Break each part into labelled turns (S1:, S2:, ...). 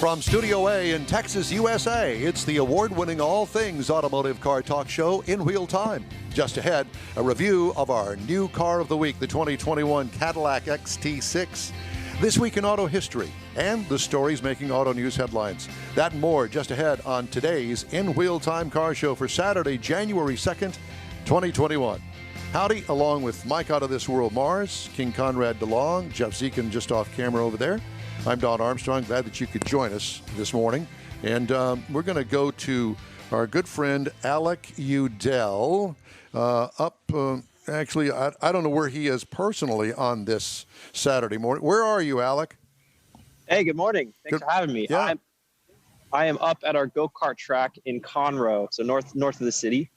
S1: From Studio A in Texas, USA, it's the award-winning all things automotive car talk show in Wheel Time. Just ahead, a review of our new car of the week, the 2021 Cadillac XT6. This week in auto history and the stories making auto news headlines. That and more just ahead on today's In Wheel Time car show for Saturday, January 2nd, 2021. Howdy, along with Mike Out of This World Mars, King Conrad DeLong, Jeff Zekin just off camera over there. I'm Don Armstrong. Glad that you could join us this morning. And we're going to go to our good friend Alec Udell actually, I don't know where he is personally on this Saturday morning. Where are you, Alec?
S2: Hey, good morning. Thanks for having me.
S1: Yeah.
S2: I am up at our go-kart track in Conroe, so north of the city.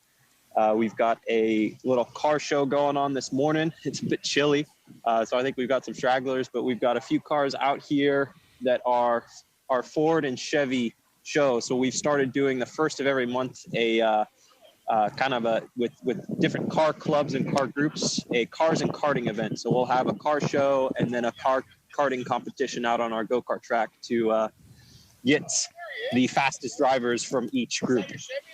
S2: We've got a little car show going on this morning. It's a bit chilly, so I think we've got some stragglers, but we've got a few cars out here that are our Ford and Chevy show. So we've started doing the first of every month with different car clubs and car groups, a cars and karting event. So we'll have a car show and then a karting competition out on our go-kart track to get the fastest drivers from each group.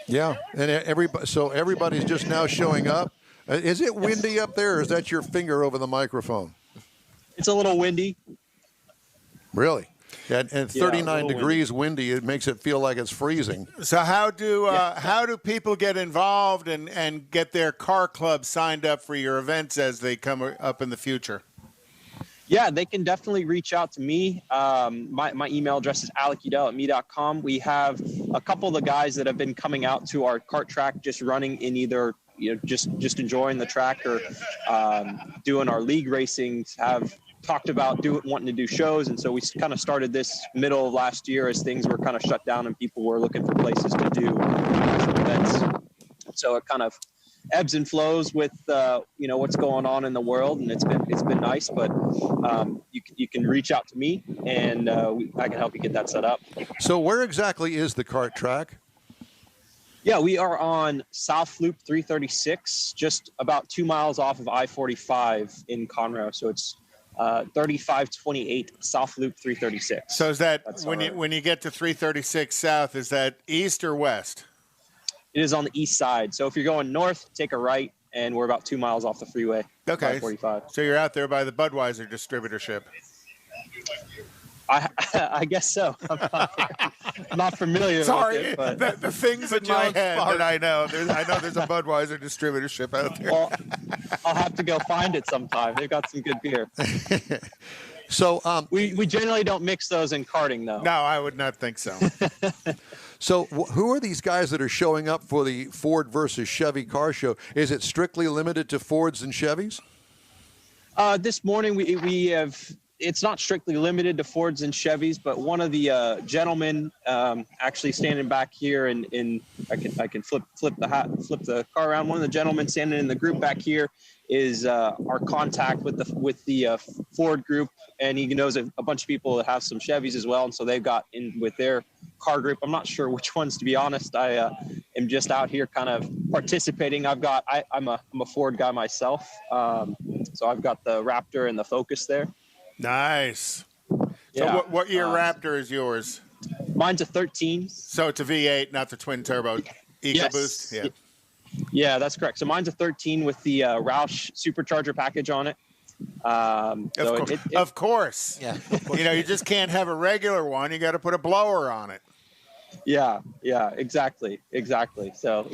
S1: Yeah, and everybody's just now showing up. Is it windy up there, or is that your finger over the microphone?
S2: It's a little windy.
S1: Really? And 39 degrees windy, it makes it feel like it's freezing.
S3: So how do people get involved and get their car club signed up for your events as they come up in the future?
S2: Yeah, they can definitely reach out to me. My email address is alecudell@me.com. We have a couple of the guys that have been coming out to our kart track, just running in either just enjoying the track or doing our league racings, have talked about wanting to do shows. And so we kind of started this middle of last year as things were kind of shut down and people were looking for places to do events. So it kind of ebbs and flows with what's going on in the world, and it's been nice. But you can reach out to me, and I can help you get that set up.
S1: So where exactly is the kart track?
S2: Yeah, we are on South Loop 336, just about 2 miles off of I-45 in Conroe. So it's 3528 South Loop 336.
S3: So is that when you get to 336 South, is that east or west?
S2: It is on the east side. So if you're going north, take a right, and we're about 2 miles off the freeway.
S3: Okay.
S2: I-45.
S3: So you're out there by the Budweiser distributorship.
S2: I guess so. I'm not familiar
S3: Sorry,
S2: with it. But
S3: the things in my head that I know. I know there's a Budweiser distributorship out there.
S2: Well, I'll have to go find it sometime. They've got some good beer.
S1: So
S2: we generally don't mix those in karting, though.
S3: No, I would not think so.
S1: So who are these guys that are showing up for the Ford versus Chevy car show? Is it strictly limited to Fords and Chevys?
S2: This morning we have. It's not strictly limited to Fords and Chevys, but one of the gentlemen actually standing back here, and I can flip the car around. One of the gentlemen standing in the group back here is our contact with the Ford group, and he knows a bunch of people that have some Chevys as well, and so they've got in with their car group. I'm not sure which ones, to be honest. I am just out here kind of participating. I'm a Ford guy myself, so I've got the Raptor and the Focus there.
S3: Nice.
S2: Yeah.
S3: So what year Raptor is yours?
S2: Mine's a 13.
S3: So it's a V8, not the twin turbo EcoBoost?
S2: Yes. Yeah, that's correct. So mine's a 13 with the Roush supercharger package on it.
S3: Of course. Yeah. You just can't have a regular one. You got to put a blower on it.
S2: Yeah, exactly. So,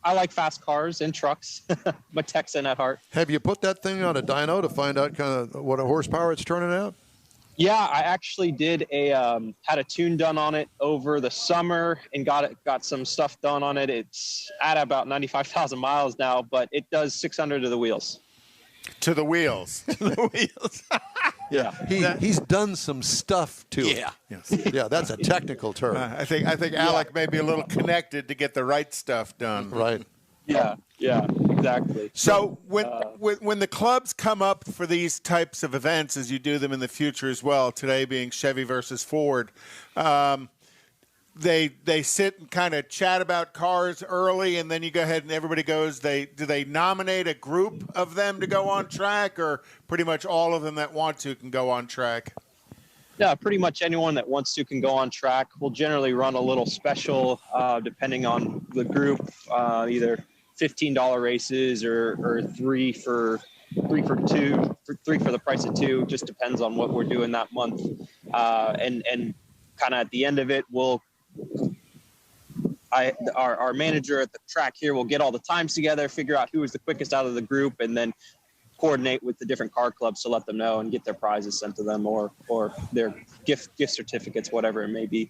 S2: I like fast cars and trucks. I'm a Texan at heart.
S1: Have you put that thing on a dyno to find out kind of what a horsepower it's turning out?
S2: Yeah, I actually did had a tune done on it over the summer and got some stuff done on it. It's at about 95,000 miles now, but it does 600 to the wheels.
S3: To the wheels.
S1: Yeah, he's done some stuff to it.
S3: Yes.
S1: Yeah, that's a technical term.
S3: I think Alec may be a little connected to get the right stuff done.
S1: Right.
S2: Yeah, exactly.
S3: So when the clubs come up for these types of events, as you do them in the future as well, today being Chevy versus Ford, they sit and kind of chat about cars early, and then you go ahead and everybody goes. Do they nominate a group of them to go on track, or pretty much all of them that want to can go on track?
S2: Yeah, pretty much anyone that wants to can go on track. We'll generally run a little special depending on the group, either $15 races or three for the price of two. Just depends on what we're doing that month. And kind of at the end of it, our manager at the track here will get all the times together, figure out who is the quickest out of the group, and then coordinate with the different car clubs to let them know and get their prizes sent to them or their gift certificates, whatever it may be.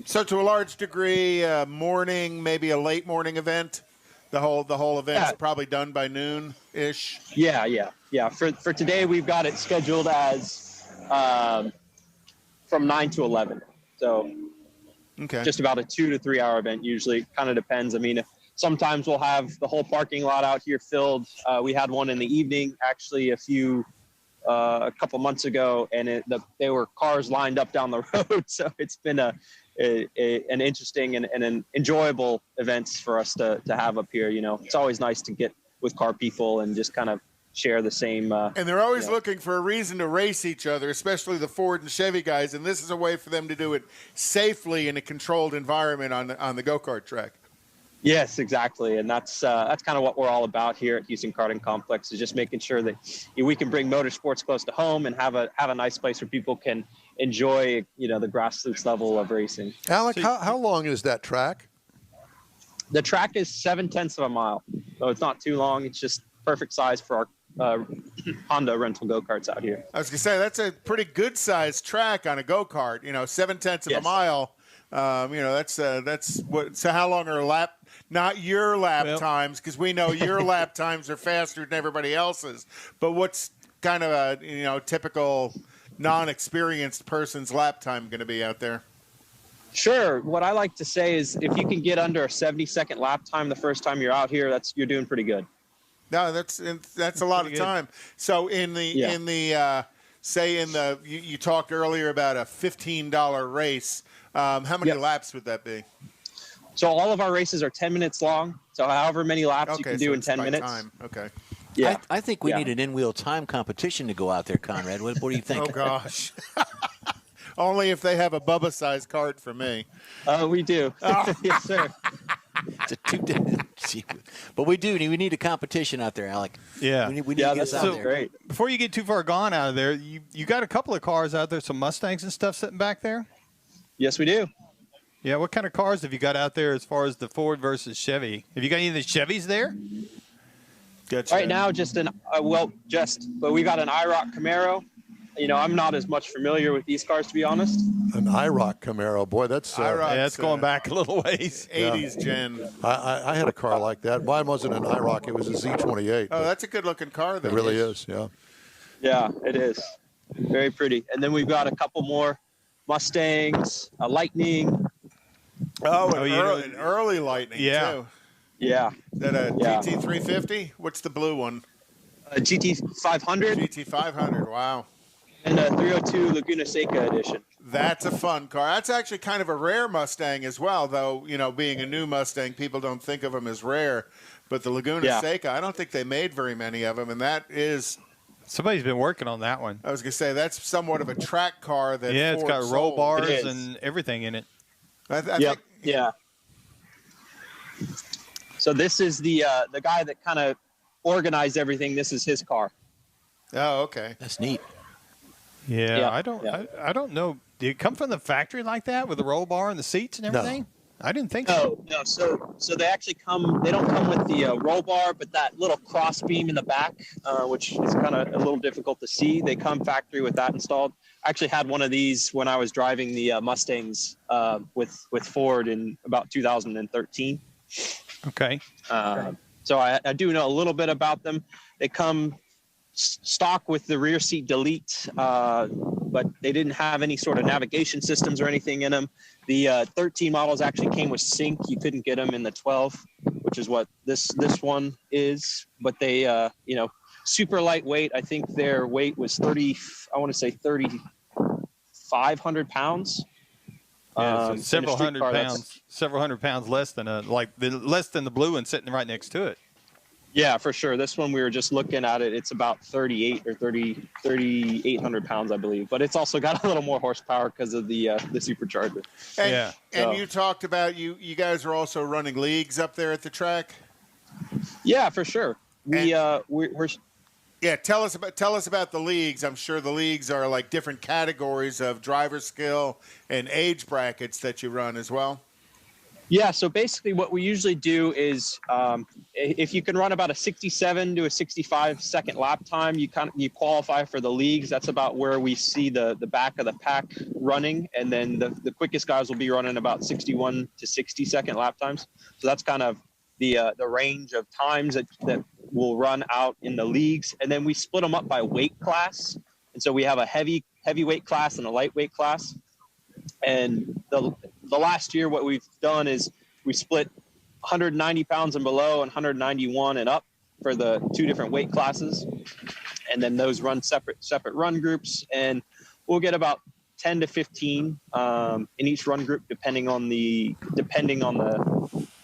S3: So to a large degree, morning, maybe a late morning event. The whole event's probably done by noon-ish.
S2: Yeah. For today, we've got it scheduled as from 9 to 11. So just about a 2 to 3 hour event usually. Kind of depends. I mean, sometimes we'll have the whole parking lot out here filled. We had one in the evening, actually, a couple months ago, and there were cars lined up down the road. So it's been an interesting and an enjoyable events for us to have up here. You know, it's always nice to get with car people and just kind of share the same.
S3: And they're always looking for a reason to race each other, especially the Ford and Chevy guys. And this is a way for them to do it safely in a controlled environment on the go-kart track.
S2: Yes, exactly, and that's kind of what we're all about here at Houston Karting Complex, is just making sure that we can bring motorsports close to home and have a nice place where people can enjoy, the grassroots level of racing.
S1: Alec, how long is that track?
S2: The track is 0.7 of a mile, so it's not too long. It's just perfect size for our Honda rental go-karts out here.
S3: I was going to say, that's a pretty good-sized track on a go-kart, 0.7 of a mile. That's what. So how long are lap? Not your lap times, because we know your lap times are faster than everybody else's. But what's kind of a typical non-experienced person's lap time going to be out there?
S2: Sure. What I like to say is, if you can get under a 70-second lap time the first time you're out here, you're doing pretty good.
S3: No, that's a lot of time. So you talked earlier about a $15 race. How many laps would that be?
S2: So all of our races are 10 minutes long. So however many laps you can do in 10 minutes.
S3: Time. Okay.
S4: Yeah. I think we need an in-wheel time competition to go out there, Conrad. What do you think?
S3: Oh, gosh. Only if they have a Bubba-sized cart for me.
S2: We do.
S3: Oh.
S2: Yes, sir.
S4: But we need a competition out there, Alec.
S5: Yeah.
S4: We need to get us out there.
S2: Great.
S5: Before you get too far gone out of there, you got a couple of cars out there, some Mustangs and stuff sitting back there?
S2: Yes, we do.
S5: Yeah, what kind of cars have you got out there as far as the Ford versus Chevy? Have you got any of the Chevys there?
S3: Gotcha.
S2: Right now, but we got an IROC Camaro. I'm not as much familiar with these cars, to be honest.
S1: An IROC Camaro. Boy, that's
S5: that's going back a little ways.
S3: 80s gen.
S1: I had a car like that. Mine wasn't an IROC. It was a Z28.
S3: Oh, that's a good-looking car, though.
S1: It really is, yeah.
S2: Yeah, it is. Very pretty. And then we've got a couple more Mustangs, a Lightning.
S3: Oh, an early Lightning, too.
S2: Yeah.
S3: Is that a GT350? What's the blue one?
S2: A GT500.
S3: GT500, wow.
S2: And a 302 Laguna Seca edition.
S3: That's a fun car. That's actually kind of a rare Mustang as well, though, being a new Mustang, people don't think of them as rare. But the Laguna Seca, I don't think they made very many of them, and that is...
S5: Somebody's been working on that one.
S3: I was going to say, that's somewhat of a track car that
S5: it's
S3: Ford
S5: got roll
S3: sold.
S5: bars and everything in it.
S3: I think,
S2: yeah. So this is the guy that kind of organized everything. This is his car.
S3: Oh, okay.
S4: That's neat.
S5: Yeah. I don't know. Did it come from the factory like that with the roll bar and the seats and everything?
S1: No.
S5: I didn't think so.
S2: No. So they actually they don't come with the roll bar, but that little cross beam in the back, which is kind of a little difficult to see. They come factory with that installed. I actually had one of these when I was driving the Mustangs with Ford in about 2013.
S5: Okay.
S2: So I do know a little bit about them. They come stock with the rear seat delete, but they didn't have any sort of navigation systems or anything in them. The 13 models actually came with sync. You couldn't get them in the 12, which is what this one is. But they, super lightweight. I think their weight was 3,500 pounds.
S5: So several hundred pounds less than less than the blue one sitting right next to it.
S2: Yeah, for sure. This one, we were just looking at it. It's about 3,800 pounds, I believe. But it's also got a little more horsepower because of the supercharger.
S3: And you talked about you guys are also running leagues up there at the track.
S2: Yeah, for sure. We're
S3: Yeah, tell us about the leagues. I'm sure the leagues are like different categories of driver skill and age brackets that you run as well.
S2: Yeah, so basically what we usually do is if you can run about a 67 to a 65 second lap time, you qualify for the leagues. That's about where we see the back of the pack running, and then the quickest guys will be running about 61 to 60 second lap times. So that's kind of the range of times that will run out in the leagues, and then we split them up by weight class. And so we have a heavyweight class and a lightweight class. And the last year, what we've done is we split 190 pounds and below and 191 and up for the two different weight classes, and then those run separate run groups, and we'll get about 10 to 15 in each run group, depending on the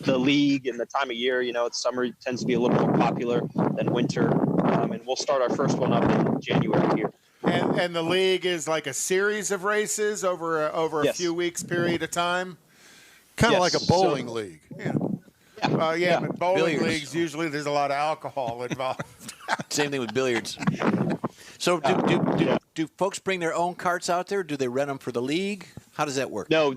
S2: league and the time of year. You know, it's summer tends to be a little more popular than winter, and we'll start our first one up in January here.
S3: And the league is like a series of races over a
S2: Yes.
S3: few weeks period of time.
S1: Kind of
S2: Yes.
S1: like a bowling league.
S3: Yeah. But bowling
S4: Billiards.
S3: leagues
S4: usually
S3: there's a lot of alcohol involved.
S4: Same thing with billiards. So do folks bring their own carts out there? Do they rent them for the league? How does that work?
S2: No,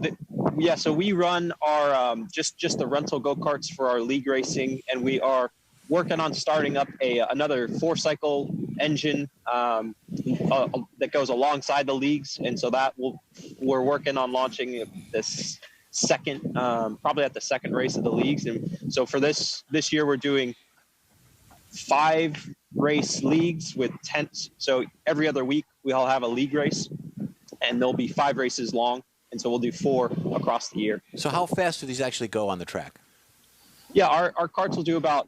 S2: so we run our just the rental go-karts for our league racing, and we are working on starting up another 4-cycle engine that goes alongside the leagues, and so we're working on launching this second, probably at the second race of the leagues. And so for this year, we're doing 5 race leagues with tents. So every other week we'll have a league race, and there'll be 5 races long, and so we'll do 4 across the year.
S4: So how fast do these actually go on the track?
S2: Yeah, our carts will do about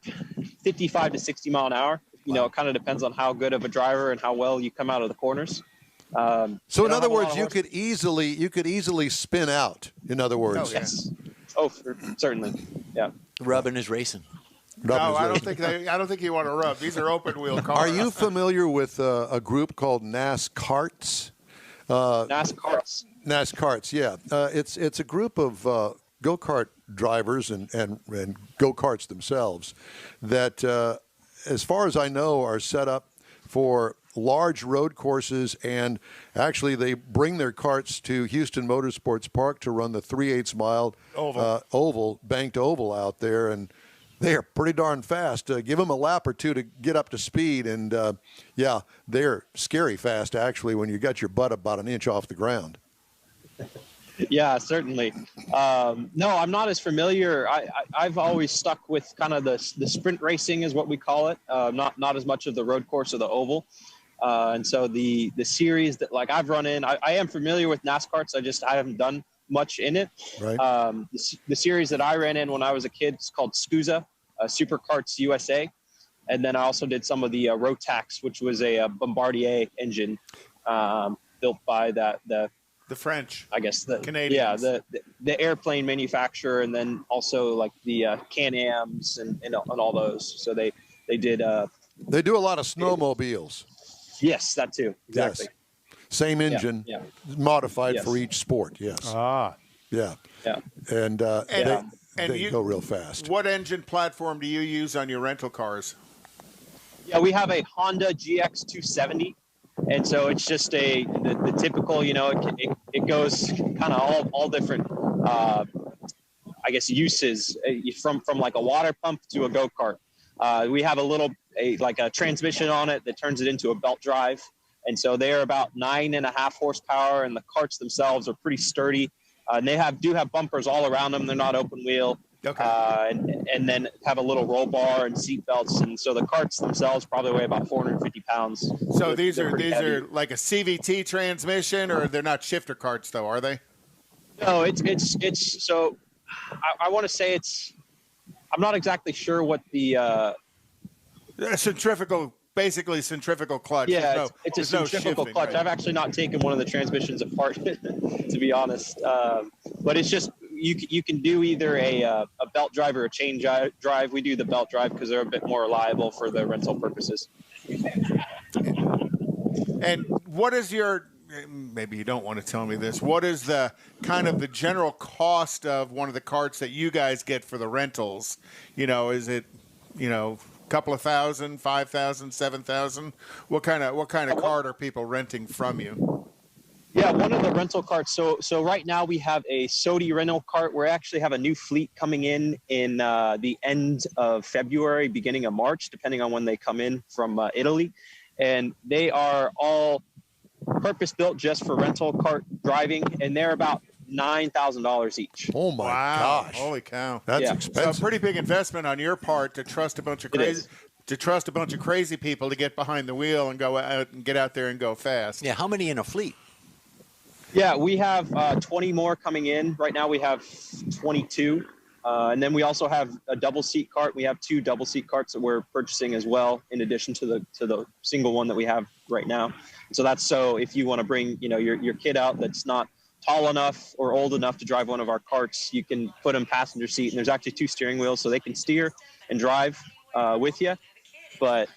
S2: 55 to 60 mile an hour. You know, it kind of depends on how good of a driver and how well you come out of the corners.
S1: So in other words, you could easily spin out. In other words,
S3: Oh, yeah.
S2: Yes. Oh, certainly. Yeah.
S4: Rubbing is racing.
S3: No, I don't think you want to rub. These are open wheel cars.
S1: Are you familiar with a group called NASCARs?
S2: NASCARs.
S1: NASCARs, yeah. It's a group of go-kart drivers and go-karts themselves that, as far as I know, are set up for large road courses, and actually they bring their carts to Houston Motorsports Park to run the 3/8 mile banked oval out there, and they are pretty darn fast. Give them a lap or two to get up to speed, and yeah, they're scary fast actually when you got your butt about an inch off the ground.
S2: Yeah, certainly. No, I'm not as familiar. I've always stuck with kind of the sprint racing is what we call it. Not as much of the road course or the oval. And so the series that like I've run in, I am familiar with NASCAR. So I haven't done much in it.
S1: Right.
S2: The series that I ran in when I was a kid is called SCUSA, Superkarts USA. And then I also did some of the Rotax, which was a Bombardier engine built by the
S3: French,
S2: I guess the
S3: Canadians.
S2: Yeah, the airplane manufacturer, and then also like the Can-Ams and all those. So they did.
S1: They do a lot of snowmobiles.
S2: Yes, that too. Exactly.
S1: Yes. Same engine,
S2: Yeah.
S1: modified
S2: Yes.
S1: for each sport. Yes.
S5: Ah.
S1: Yeah.
S2: Yeah.
S1: And they go real fast.
S3: What engine platform do you use on your rental cars?
S2: Yeah, we have a Honda GX 270. And so it's just the typical, you know, it goes kind of all different, I guess, uses from like a water pump to a go-kart. We have a transmission on it that turns it into a belt drive. And so they're about 9.5 horsepower, and the carts themselves are pretty sturdy. And they do have bumpers all around them. They're not open wheel.
S3: Okay.
S2: And then have a little roll bar and seat belts, and so the carts themselves probably weigh about 450 pounds.
S3: So these
S2: They're pretty heavy.
S3: are like a CVT transmission, or they're not shifter carts though, are they?
S2: No, it's so I want to say I'm not exactly sure what the
S3: Centrifugal, basically centrifugal clutch.
S2: yeah, it's a
S3: there's no
S2: centrifugal
S3: shifting,
S2: clutch.
S3: right?
S2: I've actually not taken one of the transmissions apart to be honest, but it's just you can do either a belt drive or a chain drive. We do the belt drive because they're a bit more reliable for the rental purposes.
S3: And what is your, maybe you don't want to tell me this, what is the kind of the general cost of one of the carts that you guys get for the rentals? You know, is it, you know, a couple of thousand, 5,000, 7,000? What kind of cart are people renting from you?
S2: Yeah, one of the rental carts. So right now we have a SODI rental cart. We actually have a new fleet coming in the end of February, beginning of March, depending on when they come in from Italy. And they are all purpose-built just for rental cart driving, and they're about $9,000 each.
S1: Oh, my gosh.
S3: Holy cow.
S1: That's expensive.
S3: So a pretty big investment on your part to trust a bunch of crazy people to get behind the wheel and go out and get out there and go fast.
S4: Yeah, how many in a fleet?
S2: Yeah, we have 20 more coming in. Right now we have 22. And then we also have a double seat cart. We have 2 double seat carts that we're purchasing as well, in addition to the single one that we have right now. So that's so if you want to bring, you know, your kid out that's not tall enough or old enough to drive one of our carts, you can put them passenger seat. And there's actually 2 steering wheels, so they can steer and drive with you. But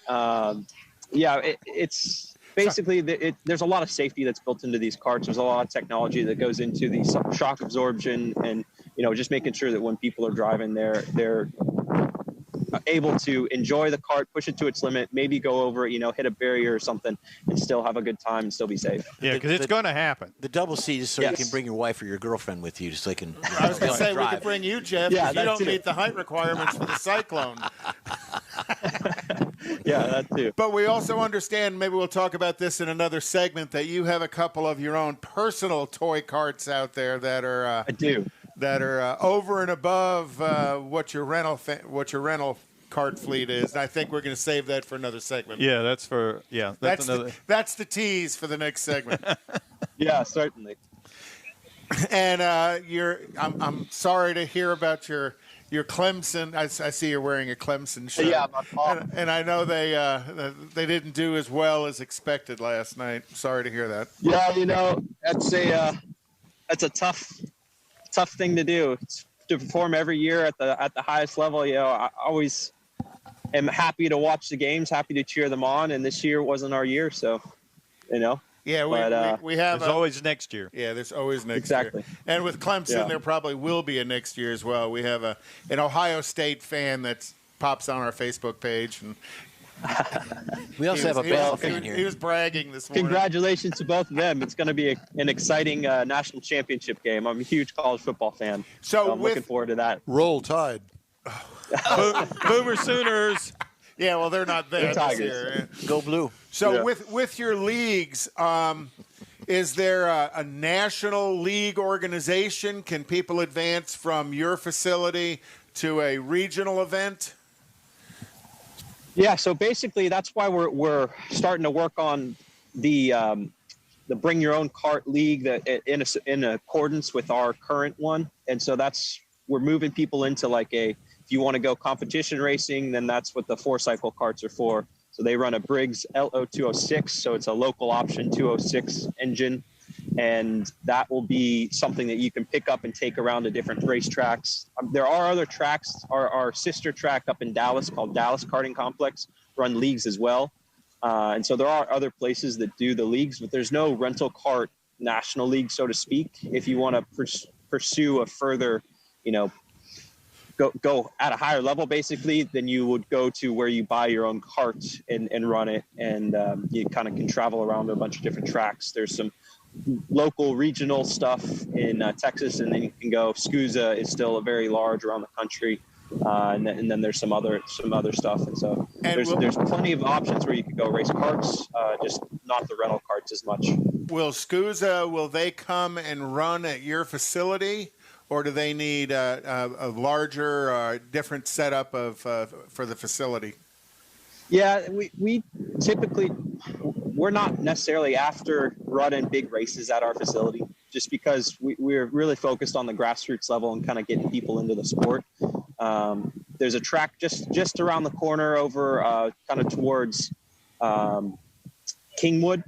S2: it's basically there's a lot of safety that's built into these carts. There's a lot of technology that goes into the shock absorption and, you know, just making sure that when people are driving, they're able to enjoy the cart, push it to its limit, maybe go over, you know, hit a barrier or something, and still have a good time and still be safe.
S5: Yeah, because it's going to happen.
S4: The double seat is so
S2: Yes.
S4: you can bring your wife or your girlfriend with you, so they can.
S3: I was going to say,
S4: drive.
S3: we could bring you, Jeff,
S2: Yeah,
S3: because you
S2: that's
S3: don't
S2: it.
S3: meet the height requirements for the Cyclone.
S2: Yeah, that too.
S3: But we also understand, maybe we'll talk about this in another segment, that you have a couple of your own personal toy carts out there that are
S2: I do.
S3: That are over and above what your rental cart fleet is. And I think we're going to save that for another segment.
S5: Yeah, that's another.
S3: That's the tease for the next segment.
S2: Yeah, certainly.
S3: And I'm sorry to hear about your Clemson. I see you're wearing a Clemson shirt.
S2: Yeah, my mom.
S3: And I know they didn't do as well as expected last night. Sorry to hear that.
S2: Yeah, you know, that's a tough thing to do. It's to perform every year at the highest level. You know, I always am happy to watch the games, happy to cheer them on, and this year wasn't our year, so we have.
S5: There's always next year.
S3: Yeah, there's always next
S2: Exactly.
S3: year. And with Clemson, there probably will be a next year as well. We have an Ohio State fan that pops on our Facebook page, and
S4: we also have a Bell fan here.
S3: He was bragging this morning.
S2: Congratulations to both of them. It's going to be an exciting national championship game. I'm a huge college football fan, so I'm looking forward to that.
S1: Roll Tide.
S5: Boomer Sooners.
S3: Yeah, well, they're not there this year.
S4: Go Blue.
S3: So with your leagues, is there a national league organization? Can people advance from your facility to a regional event?
S2: Yeah, so basically that's why we're starting to work on the Bring Your Own Cart League that in accordance with our current one, and so we're moving people into like if you want to go competition racing, then that's what the 4-cycle carts are for. So they run a Briggs LO206, so it's a local option 206 engine, and that will be something that you can pick up and take around to different racetracks. There are other tracks. Our sister track up in Dallas called Dallas Karting Complex run leagues as well. And so there are other places that do the leagues, but there's no rental cart national league, so to speak. If you want to pursue a further, you know, go at a higher level, basically, then you would go to where you buy your own cart and run it, and you kind of can travel around a bunch of different tracks. There's some local regional stuff in Texas, and then you can go. SCUSA is still a very large around the country, and then there's some other stuff, and so there's plenty of options where you can go race carts, just not the rental carts as much.
S3: Will they come and run at your facility? Or do they need a larger, different setup for the facility?
S2: Yeah, we typically, we're not necessarily after running big races at our facility, just because we're really focused on the grassroots level and kind of getting people into the sport. There's a track just around the corner over kind of towards Kingwood,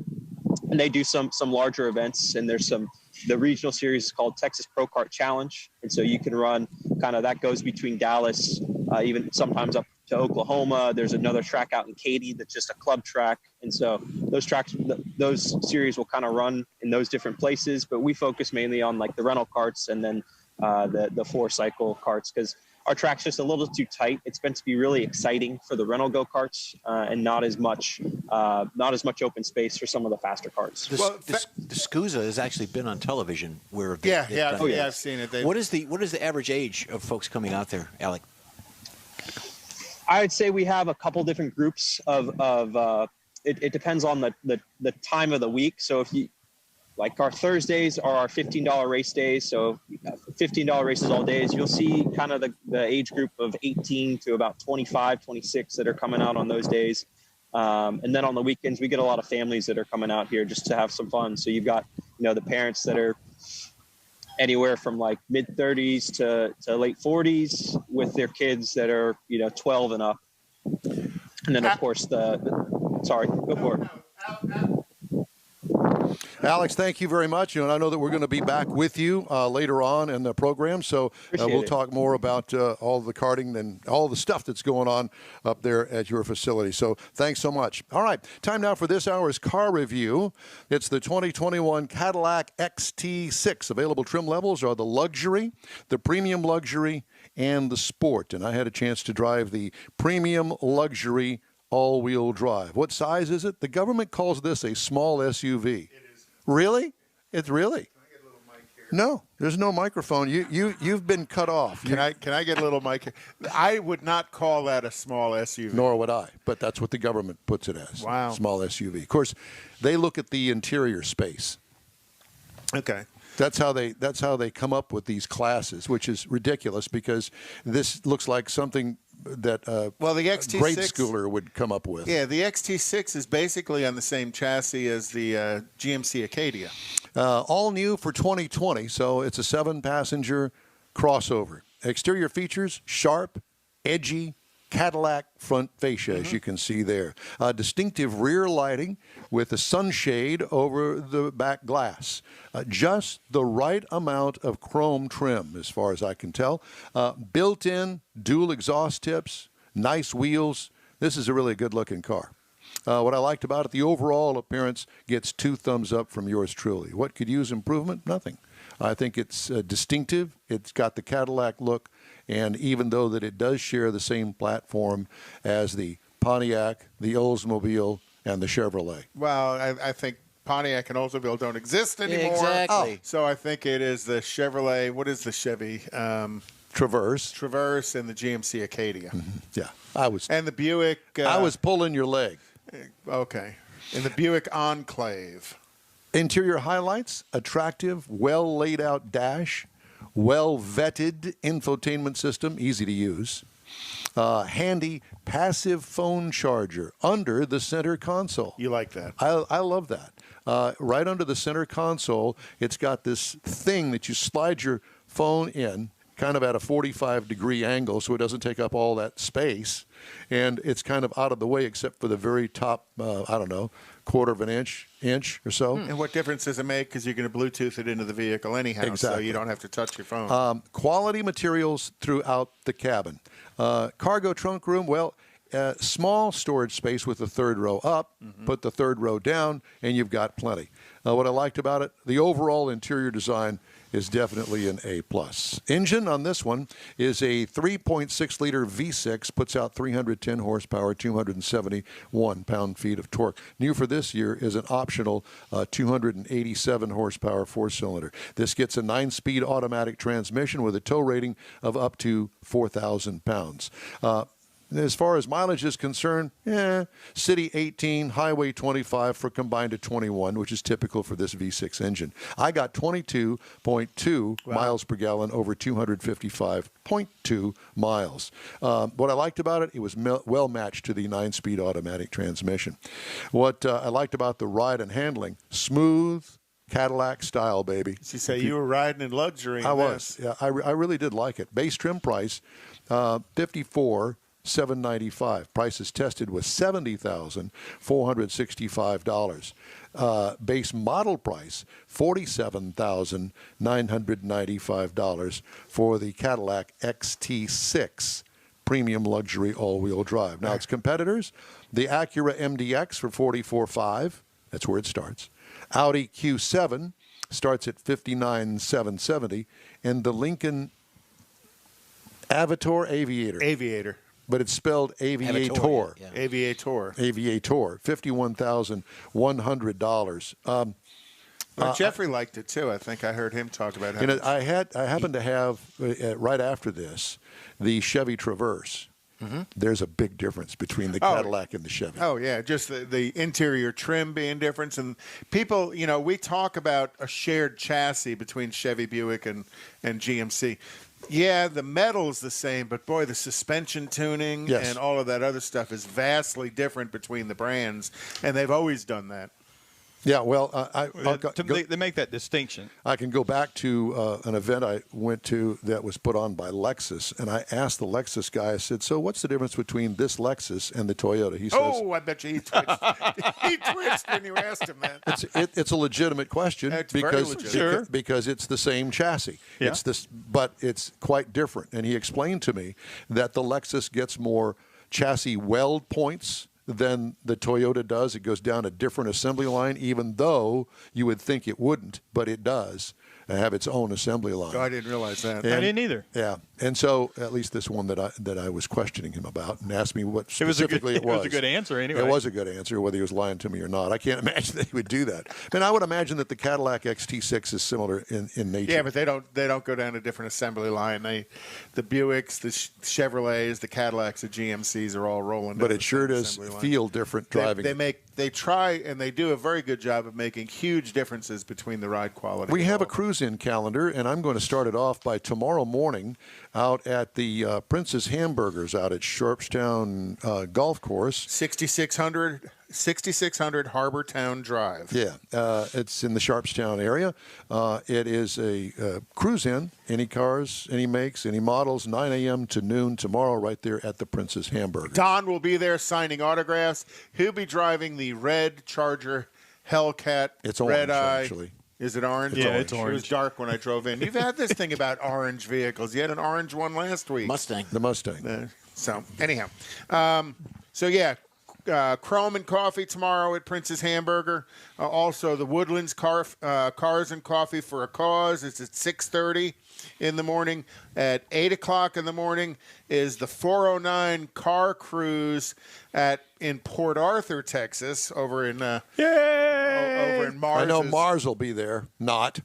S2: and they do some larger events, and there's some The regional series is called Texas Pro Kart Challenge. And so you can run that goes between Dallas, even sometimes up to Oklahoma. There's another track out in Katy that's just a club track. And so those series will kind of run in those different places, but we focus mainly on like the rental karts and then the 4-cycle karts, because our track's just a little too tight. It's meant to be really exciting for the rental go-karts and not as much open space for some of the faster karts.
S4: The SCUSA has actually been on television. Where
S3: I've seen it.
S4: What is the average age of folks coming out there, Alec?
S2: I would say we have a couple different groups of it depends on the time of the week. So if you like, our Thursdays are our $15 race days. So $15 races all days. You'll see kind of the age group of 18 to about 25, 26 that are coming out on those days. And then on the weekends, we get a lot of families that are coming out here just to have some fun. So you've got, the parents that are anywhere from like mid 30s to late 40s with their kids that are, 12 and up. And then of course sorry, go for it.
S1: Alex, thank you very much. And I know that we're going to be back with you later on in the program, so we'll talk more about all the karting and all the stuff that's going on up there at your facility. So thanks so much. All right, time now for this hour's car review. It's the 2021 Cadillac XT6. Available trim levels are the luxury, the premium luxury, and the sport. And I had a chance to drive the premium luxury all-wheel drive. What size is it? The government calls this a small SUV. It is. Really? It's really? Can I get a little mic here? No, there's no microphone. You've been cut off.
S3: Can I get a little mic here? I would not call that a small SUV.
S1: Nor would I, but that's what the government puts it as.
S3: Wow.
S1: Small SUV. Of course, they look at the interior space.
S3: Okay.
S1: That's how they come up with these classes, which is ridiculous because this looks like something that the XT6, grade schooler would come up with.
S3: Yeah, the XT6 is basically on the same chassis as the GMC Acadia.
S1: All new for 2020, so it's a 7-passenger crossover. Exterior features, sharp, edgy, Cadillac front fascia, as you can see there. Distinctive rear lighting with a sunshade over the back glass. Just the right amount of chrome trim, as far as I can tell. Built-in dual exhaust tips, nice wheels. This is a really good-looking car. What I liked about it, the overall appearance gets 2 thumbs up from yours truly. What could use improvement? Nothing. I think it's distinctive. It's got the Cadillac look. And even though that it does share the same platform as the Pontiac, the Oldsmobile, and the Chevrolet.
S3: Well, I think Pontiac and Oldsmobile don't exist anymore.
S4: Exactly.
S3: Oh. So I think it is the Chevrolet. What is the Chevy?
S1: Traverse.
S3: And the GMC Acadia.
S1: Mm-hmm. Yeah,
S3: and the Buick.
S1: I was pulling your leg.
S3: Okay. And the Buick Enclave.
S1: Interior highlights: attractive, well laid out dash. Well-vetted infotainment system, easy to use. Handy passive phone charger under the center console.
S3: You like that?
S1: I love that. Right under the center console, it's got this thing that you slide your phone in, kind of at a 45-degree angle so it doesn't take up all that space. And it's kind of out of the way except for the very top, quarter of an inch or so.
S3: And what difference does it make? Because you're going to Bluetooth it into the vehicle anyhow,
S1: exactly.
S3: So you don't have to touch your phone.
S1: Quality materials throughout the cabin. Cargo trunk room, small storage space with the third row up. Put the third row down, and you've got plenty. What I liked about it, the overall interior design is definitely an A+. Engine on this one is a 3.6-liter V6, puts out 310 horsepower, 271 pound-feet of torque. New for this year is an optional 287 horsepower 4-cylinder. This gets a 9-speed automatic transmission with a tow rating of up to 4,000 pounds. As far as mileage is concerned, city 18, highway 25 for combined to 21, which is typical for this V6 engine. I got 22.2 miles per gallon over 255.2 miles. What I liked about it, it was well matched to the 9-speed automatic transmission. What I liked about the ride and handling, smooth, Cadillac style, baby.
S3: You say you were riding in luxury.
S1: I was. Yeah, I really did like it. Base trim price, $54,795. Prices tested was $70,465. base model price, $47,995 for the Cadillac XT6 premium luxury all-wheel drive. Now, its competitors, the Acura MDX for $44,500. That's where it starts. Audi Q7 starts at $59,770, and the Lincoln Aviator. But it's spelled Aviator.
S3: Yeah. Aviator,
S1: $51,100.
S3: Jeffrey liked it too. I think I heard him talk about it.
S1: I happened to have right after this the Chevy Traverse. Mm-hmm. There's a big difference between the Cadillac and the Chevy.
S3: Oh, yeah, just the interior trim being different. And people, we talk about a shared chassis between Chevy, Buick, and GMC. Yeah, the metal's the same, but boy, the suspension tuning and all of that other stuff is vastly different between the brands, and they've always done that.
S1: Yeah, well,
S5: they make that distinction.
S1: I can go back to an event I went to that was put on by Lexus, and I asked the Lexus guy, I said, so what's the difference between this Lexus and the Toyota? He says,
S3: I bet you he twitched. He twitched when you asked him that.
S1: It's a legitimate question because it's the same chassis.
S5: Yeah.
S1: But it's quite different. And he explained to me that the Lexus gets more chassis weld points than the Toyota does. It goes down a different assembly line, even though you would think it wouldn't, but it does have its own assembly line.
S3: Oh, I didn't realize that.
S5: I didn't either.
S1: Yeah, and so at least this one that I was questioning him about and asked me what specifically it was.
S5: It was a good answer anyway.
S1: It was a good answer, whether he was lying to me or not. I can't imagine that he would do that. And I would imagine that the Cadillac XT6 is similar in nature.
S3: Yeah, but they don't go down a different assembly line. The Buicks, the Chevrolets, the Cadillacs, the GMCs are all rolling.
S1: But it sure does feel different driving.
S3: They try and they do a very good job of making huge differences between the ride quality.
S1: We have a cruise-in calendar, and I'm going to start it off by tomorrow morning out at the Princess Hamburgers out at Sharpstown Golf Course.
S3: 6600 Harbor Town Drive.
S1: Yeah, it's in the Sharpstown area. It is a cruise-in, any cars, any makes, any models, 9 a.m. to noon tomorrow right there at the Princess Hamburgers.
S3: Don will be there signing autographs. He'll be driving the red Charger Hellcat.
S1: It's orange,
S3: Red Eye.
S1: actually.
S3: Is it orange?
S5: It's orange.
S3: It was dark when I drove in. You've had this thing about orange vehicles. You had an orange one last week.
S1: The Mustang.
S3: So, anyhow. Chrome and coffee tomorrow at Prince's Hamburger. Also, the Woodlands Cars and Coffee for a Cause. It's at 6:30 in the morning. At 8 o'clock in the morning is the 409 Car Cruise in Port Arthur, Texas, over in Mars.
S1: I know Mars will be there. Not.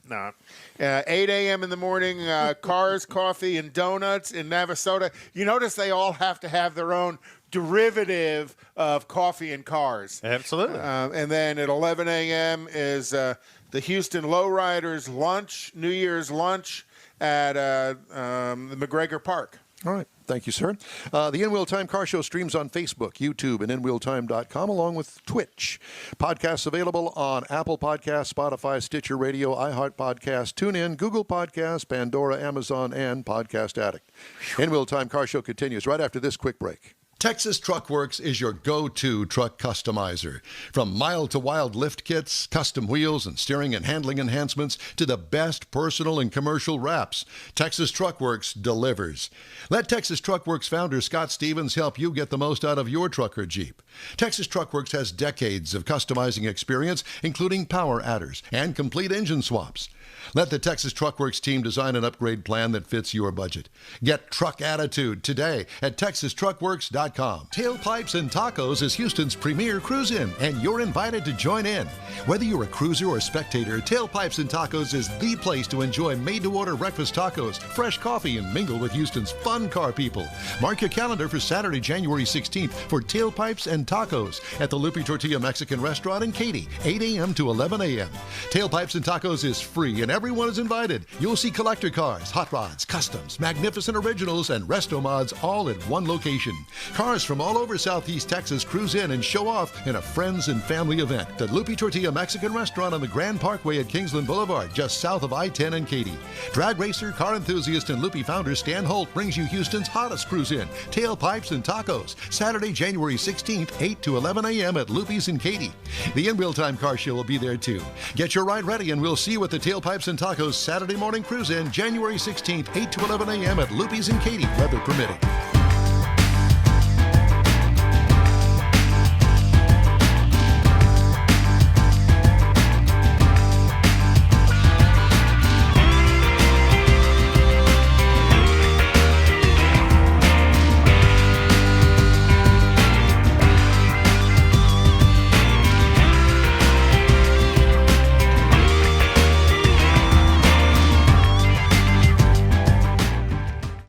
S3: 8 a.m. in the morning, Cars, Coffee, and Donuts in Navasota. You notice they all have to have their own derivative of coffee and cars.
S5: Absolutely.
S3: And then at 11 a.m. is the Houston Lowriders lunch, New Year's lunch at the McGregor Park.
S1: All right. Thank you, sir. The In Wheel Time Car Show streams on Facebook, YouTube, and InWheelTime.com, along with Twitch. Podcasts available on Apple Podcasts, Spotify, Stitcher Radio, iHeart Podcasts, TuneIn, Google Podcasts, Pandora, Amazon, and Podcast Addict. In Wheel Time Car Show continues right after this quick break. Texas Truckworks is your go-to truck customizer. From mild-to-wild lift kits, custom wheels, and steering and handling enhancements to the best personal and commercial wraps, Texas Truckworks delivers. Let Texas Truckworks founder Scott Stevens help you get the most out of your truck or Jeep. Texas Truckworks has decades of customizing experience, including power adders and complete engine swaps. Let the Texas Truckworks team design an upgrade plan that fits your budget. Get truck attitude today at TexasTruckworks.com. Tailpipes and Tacos is Houston's premier cruise-in, and you're invited to join in. Whether you're a cruiser or spectator, Tailpipes and Tacos is the place to enjoy made-to-order breakfast tacos, fresh coffee, and mingle with Houston's fun car people. Mark your calendar for Saturday, January 16th for Tailpipes and Tacos at the Lupe Tortilla Mexican Restaurant in Katy, 8 a.m. to 11 a.m. Tailpipes and Tacos is free, and everyone is invited. You'll see collector cars, hot rods, customs, magnificent originals, and resto mods all at one location. Car Cars from all over Southeast Texas cruise in and show off in a friends and family event. The Lupi Tortilla Mexican Restaurant on the Grand Parkway at Kingsland Boulevard, just south of I-10 and Katy. Drag racer, car enthusiast, and Lupi founder Stan Holt brings you Houston's hottest cruise in, Tailpipes and Tacos, Saturday, January 16th, 8 to 11 a.m. at Lupi's in Katy. The In Wheel Time Car Show will be there too. Get your ride ready and we'll see you at the Tailpipes and Tacos Saturday morning cruise in, January 16th, 8 to 11 a.m. at Lupi's in Katy, weather permitting.